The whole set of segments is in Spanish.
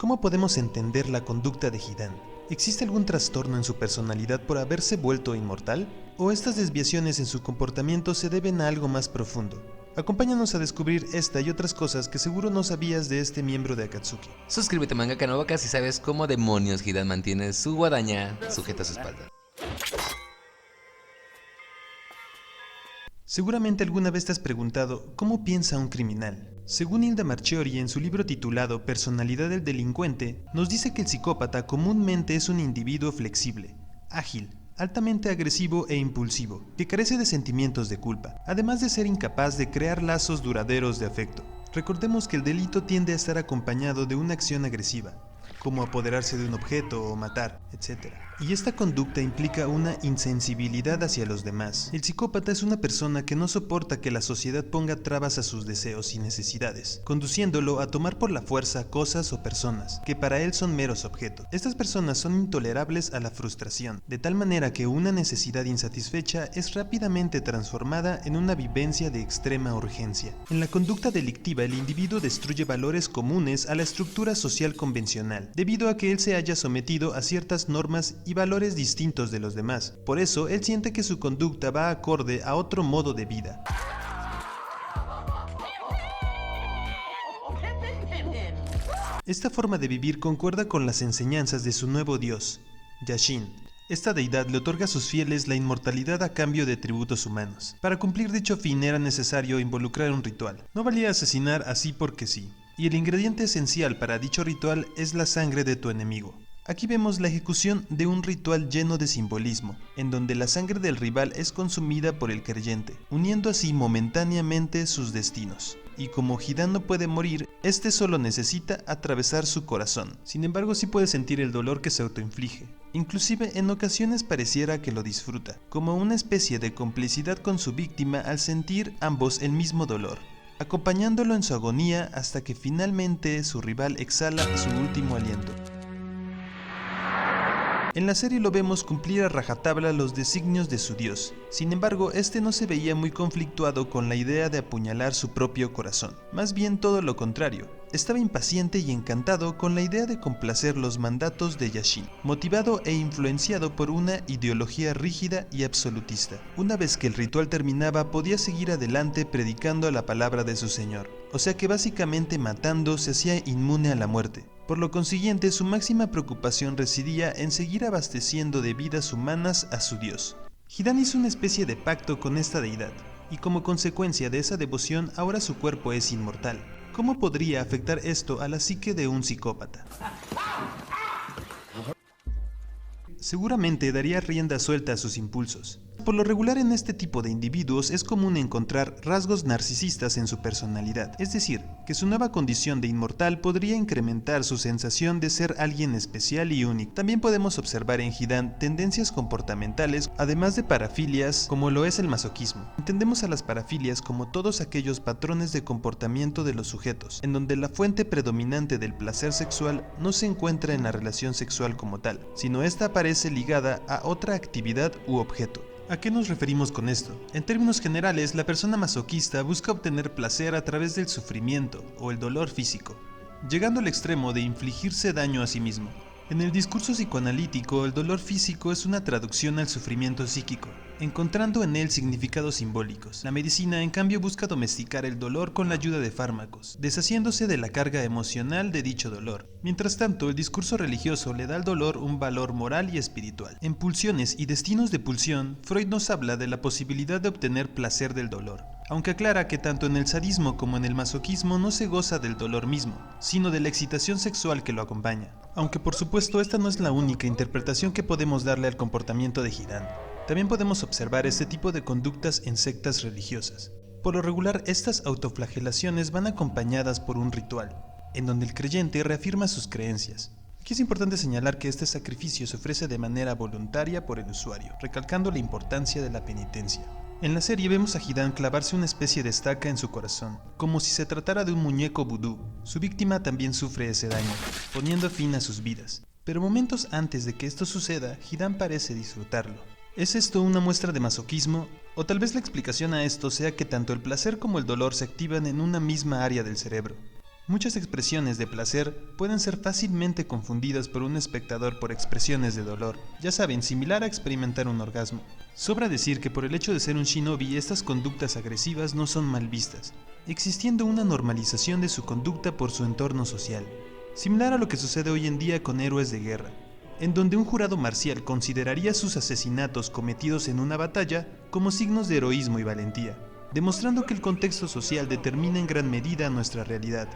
¿Cómo podemos entender la conducta de Hidan? ¿Existe algún trastorno en su personalidad por haberse vuelto inmortal? ¿O estas desviaciones en su comportamiento se deben a algo más profundo? Acompáñanos a descubrir esta y otras cosas que seguro no sabías de este miembro de Akatsuki. Suscríbete Mangaka no Baka si sabes cómo demonios Hidan mantiene su guadaña sujeta a su espalda. Seguramente alguna vez te has preguntado ¿cómo piensa un criminal? Según Hilda Marchiori en su libro titulado Personalidad del delincuente, nos dice que el psicópata comúnmente es un individuo flexible, ágil, altamente agresivo e impulsivo, que carece de sentimientos de culpa, además de ser incapaz de crear lazos duraderos de afecto. Recordemos que el delito tiende a estar acompañado de una acción agresiva, como apoderarse de un objeto o matar, etc. Y esta conducta implica una insensibilidad hacia los demás. El psicópata es una persona que no soporta que la sociedad ponga trabas a sus deseos y necesidades, conduciéndolo a tomar por la fuerza cosas o personas, que para él son meros objetos. Estas personas son intolerables a la frustración, de tal manera que una necesidad insatisfecha es rápidamente transformada en una vivencia de extrema urgencia. En la conducta delictiva, el individuo destruye valores comunes a la estructura social convencional, debido a que él se haya sometido a ciertas normas y valores distintos de los demás. Por eso, él siente que su conducta va acorde a otro modo de vida. Esta forma de vivir concuerda con las enseñanzas de su nuevo dios, Yashin. Esta deidad le otorga a sus fieles la inmortalidad a cambio de tributos humanos. Para cumplir dicho fin era necesario involucrar un ritual. No valía asesinar así porque sí. Y el ingrediente esencial para dicho ritual es la sangre de tu enemigo. Aquí vemos la ejecución de un ritual lleno de simbolismo, en donde la sangre del rival es consumida por el creyente, uniendo así momentáneamente sus destinos. Y como Hidan no puede morir, este solo necesita atravesar su corazón. Sin embargo, sí puede sentir el dolor que se autoinflige. Inclusive en ocasiones pareciera que lo disfruta, como una especie de complicidad con su víctima al sentir ambos el mismo dolor, acompañándolo en su agonía hasta que finalmente su rival exhala su último aliento. En la serie lo vemos cumplir a rajatabla los designios de su dios. Sin embargo, este no se veía muy conflictuado con la idea de apuñalar su propio corazón. Más bien todo lo contrario. Estaba impaciente y encantado con la idea de complacer los mandatos de Yashin, motivado e influenciado por una ideología rígida y absolutista. Una vez que el ritual terminaba, podía seguir adelante predicando la palabra de su señor. O sea que básicamente matando se hacía inmune a la muerte. Por lo consiguiente, su máxima preocupación residía en seguir abasteciendo de vidas humanas a su dios. Hidan hizo una especie de pacto con esta deidad, y como consecuencia de esa devoción, ahora su cuerpo es inmortal. ¿Cómo podría afectar esto a la psique de un psicópata? Seguramente daría rienda suelta a sus impulsos. Por lo regular en este tipo de individuos es común encontrar rasgos narcisistas en su personalidad, es decir, que su nueva condición de inmortal podría incrementar su sensación de ser alguien especial y único. También podemos observar en Hidan tendencias comportamentales, además de parafilias, como lo es el masoquismo. Entendemos a las parafilias como todos aquellos patrones de comportamiento de los sujetos, en donde la fuente predominante del placer sexual no se encuentra en la relación sexual como tal, sino esta aparece ligada a otra actividad u objeto. ¿A qué nos referimos con esto? En términos generales, la persona masoquista busca obtener placer a través del sufrimiento o el dolor físico, llegando al extremo de infligirse daño a sí mismo. En el discurso psicoanalítico, el dolor físico es una traducción al sufrimiento psíquico, encontrando en él significados simbólicos. La medicina, en cambio, busca domesticar el dolor con la ayuda de fármacos, deshaciéndose de la carga emocional de dicho dolor. Mientras tanto, el discurso religioso le da al dolor un valor moral y espiritual. En Pulsiones y Destinos de Pulsión, Freud nos habla de la posibilidad de obtener placer del dolor, aunque aclara que tanto en el sadismo como en el masoquismo no se goza del dolor mismo, sino de la excitación sexual que lo acompaña. Aunque por supuesto esta no es la única interpretación que podemos darle al comportamiento de Hidan. También podemos observar este tipo de conductas en sectas religiosas. Por lo regular, estas autoflagelaciones van acompañadas por un ritual, en donde el creyente reafirma sus creencias. Aquí es importante señalar que este sacrificio se ofrece de manera voluntaria por el usuario, recalcando la importancia de la penitencia. En la serie vemos a Hidan clavarse una especie de estaca en su corazón, como si se tratara de un muñeco vudú. Su víctima también sufre ese daño, poniendo fin a sus vidas. Pero momentos antes de que esto suceda, Hidan parece disfrutarlo. ¿Es esto una muestra de masoquismo? O tal vez la explicación a esto sea que tanto el placer como el dolor se activan en una misma área del cerebro. Muchas expresiones de placer pueden ser fácilmente confundidas por un espectador por expresiones de dolor, ya saben, similar a experimentar un orgasmo. Sobra decir que por el hecho de ser un shinobi, estas conductas agresivas no son mal vistas, existiendo una normalización de su conducta por su entorno social, similar a lo que sucede hoy en día con héroes de guerra, en donde un jurado marcial consideraría sus asesinatos cometidos en una batalla como signos de heroísmo y valentía, demostrando que el contexto social determina en gran medida nuestra realidad.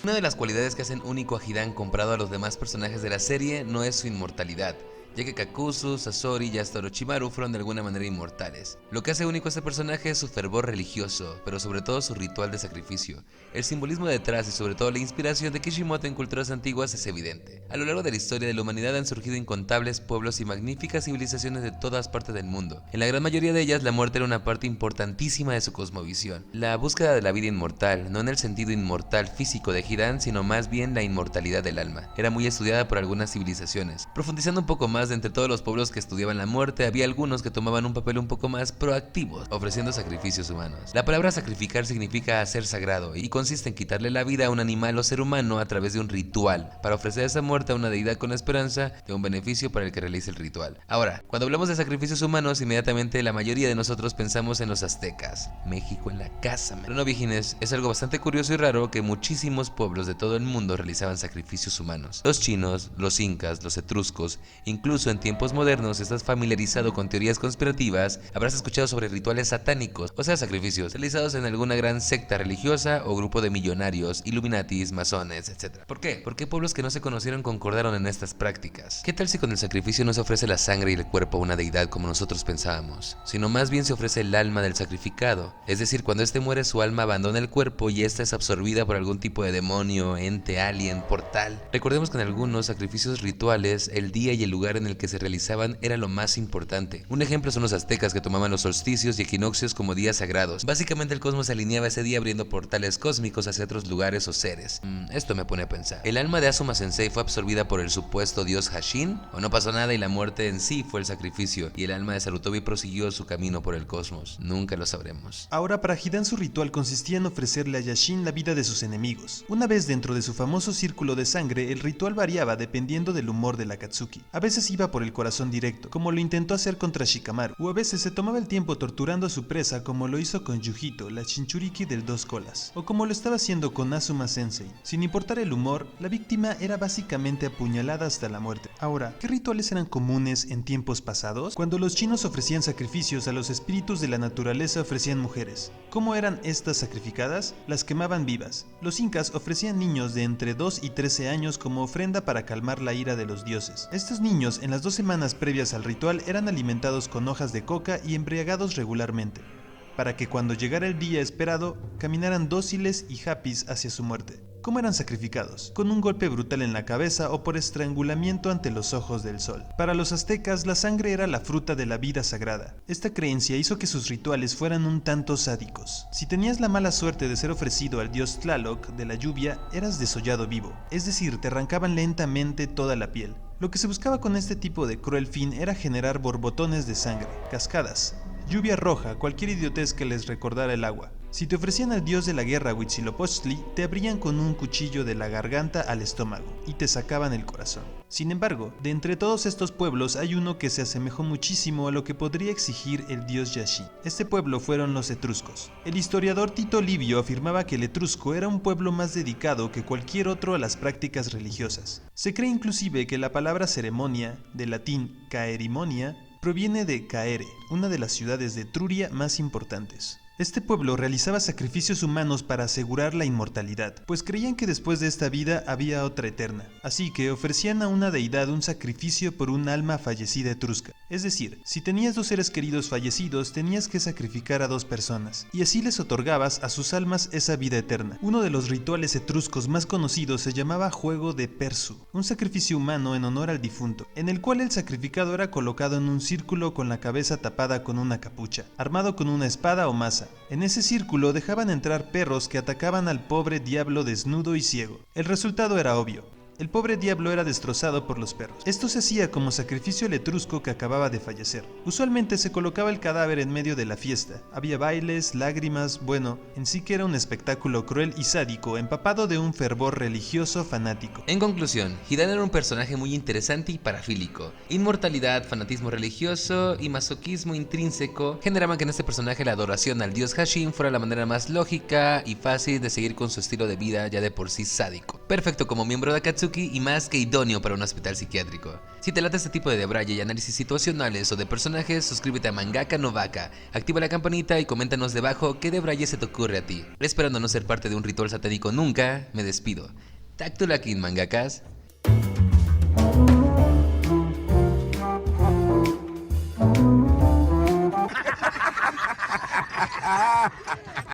Una de las cualidades que hacen único a Hidan comparado a los demás personajes de la serie no es su inmortalidad, ya que Kakuzu, Sasori y hasta Orochimaru fueron de alguna manera inmortales. Lo que hace único a este personaje es su fervor religioso, pero sobre todo su ritual de sacrificio. El simbolismo detrás y sobre todo la inspiración de Kishimoto en culturas antiguas es evidente. A lo largo de la historia de la humanidad han surgido incontables pueblos y magníficas civilizaciones de todas partes del mundo. En la gran mayoría de ellas la muerte era una parte importantísima de su cosmovisión. La búsqueda de la vida inmortal, no en el sentido inmortal físico de Hidan, sino más bien la inmortalidad del alma, era muy estudiada por algunas civilizaciones. Profundizando un poco más, de entre todos los pueblos que estudiaban la muerte, había algunos que tomaban un papel un poco más proactivo, ofreciendo sacrificios humanos. La palabra sacrificar significa hacer sagrado y consiste en quitarle la vida a un animal o ser humano a través de un ritual, para ofrecer esa muerte a una deidad con esperanza de un beneficio para el que realice el ritual. Ahora, cuando hablamos de sacrificios humanos, inmediatamente la mayoría de nosotros pensamos en los aztecas, México en la casa. Pero no, viejines, es algo bastante curioso y raro que muchísimos pueblos de todo el mundo realizaban sacrificios humanos. Los chinos, los incas, los etruscos, incluso en tiempos modernos estás familiarizado con teorías conspirativas, habrás escuchado sobre rituales satánicos, o sea, sacrificios realizados en alguna gran secta religiosa o grupo de millonarios, illuminatis, masones, etc. ¿Por qué? Porque pueblos que no se conocieron concordaron en estas prácticas. ¿Qué tal si con el sacrificio no se ofrece la sangre y el cuerpo a una deidad como nosotros pensábamos, sino más bien se ofrece el alma del sacrificado? Es decir, cuando este muere, su alma abandona el cuerpo y esta es absorbida por algún tipo de demonio, ente, alien, portal. Recordemos que en algunos sacrificios rituales, el día y el lugar en el que se realizaban era lo más importante. Un ejemplo son los aztecas, que tomaban los solsticios y equinoccios como días sagrados. Básicamente el cosmos se alineaba ese día abriendo portales cósmicos hacia otros lugares o seres. Esto me pone a pensar. ¿El alma de Asuma Sensei fue absorbida por el supuesto dios Hashin? ¿O no pasó nada y la muerte en sí fue el sacrificio y el alma de Sarutobi prosiguió su camino por el cosmos? Nunca lo sabremos. Ahora, para Hidan su ritual consistía en ofrecerle a Yashin la vida de sus enemigos. Una vez dentro de su famoso círculo de sangre, el ritual variaba dependiendo del humor de la Akatsuki. A veces iba por el corazón directo, como lo intentó hacer contra Shikamaru, o a veces se tomaba el tiempo torturando a su presa, como lo hizo con Yujito, la Chinchuriki del dos colas, o como lo estaba haciendo con Asuma Sensei. Sin importar el humor, la víctima era básicamente apuñalada hasta la muerte. Ahora, ¿qué rituales eran comunes en tiempos pasados? Cuando los chinos ofrecían sacrificios a los espíritus de la naturaleza, ofrecían mujeres. ¿Cómo eran estas sacrificadas? Las quemaban vivas. Los incas ofrecían niños de entre 2 y 13 años como ofrenda para calmar la ira de los dioses. Estos niños, en las 2 semanas previas al ritual, eran alimentados con hojas de coca y embriagados regularmente, para que cuando llegara el día esperado, caminaran dóciles y happys hacia su muerte. ¿Cómo eran sacrificados? Con un golpe brutal en la cabeza o por estrangulamiento ante los ojos del sol. Para los aztecas, la sangre era la fruta de la vida sagrada. Esta creencia hizo que sus rituales fueran un tanto sádicos. Si tenías la mala suerte de ser ofrecido al dios Tlaloc de la lluvia, eras desollado vivo, es decir, te arrancaban lentamente toda la piel. Lo que se buscaba con este tipo de cruel fin era generar borbotones de sangre, cascadas, lluvia roja, cualquier idiotez que les recordara el agua. Si te ofrecían al dios de la guerra Huitzilopochtli, te abrían con un cuchillo de la garganta al estómago y te sacaban el corazón. Sin embargo, de entre todos estos pueblos hay uno que se asemejó muchísimo a lo que podría exigir el dios Yashin. Este pueblo fueron los etruscos. El historiador Tito Livio afirmaba que el etrusco era un pueblo más dedicado que cualquier otro a las prácticas religiosas. Se cree inclusive que la palabra ceremonia, del latín caerimonia, proviene de Caere, una de las ciudades de Etruria más importantes. Este pueblo realizaba sacrificios humanos para asegurar la inmortalidad, pues creían que después de esta vida había otra eterna, así que ofrecían a una deidad un sacrificio por un alma fallecida etrusca. Es decir, si tenías 2 seres queridos fallecidos, tenías que sacrificar a 2 personas, y así les otorgabas a sus almas esa vida eterna. Uno de los rituales etruscos más conocidos se llamaba Juego de Persu, un sacrificio humano en honor al difunto, en el cual el sacrificado era colocado en un círculo con la cabeza tapada con una capucha, armado con una espada o maza. En ese círculo dejaban entrar perros que atacaban al pobre diablo desnudo y ciego. El resultado era obvio. El pobre diablo era destrozado por los perros. Esto se hacía como sacrificio al etrusco que acababa de fallecer. Usualmente se colocaba el cadáver en medio de la fiesta. Había bailes, lágrimas, bueno, en sí que era un espectáculo cruel y sádico, empapado de un fervor religioso fanático. En conclusión, Hidan era un personaje muy interesante y parafílico. Inmortalidad, fanatismo religioso y masoquismo intrínseco generaban que en este personaje la adoración al dios Hashin fuera la manera más lógica y fácil de seguir con su estilo de vida ya de por sí sádico. Perfecto como miembro de Akatsuki y más que idóneo para un hospital psiquiátrico. Si te late este tipo de debraye y análisis situacionales o de personajes, suscríbete a Mangaka no Baka, activa la campanita y coméntanos debajo qué debraye se te ocurre a ti. Esperando no ser parte de un ritual satánico nunca, me despido. Taktulakin, mangakas.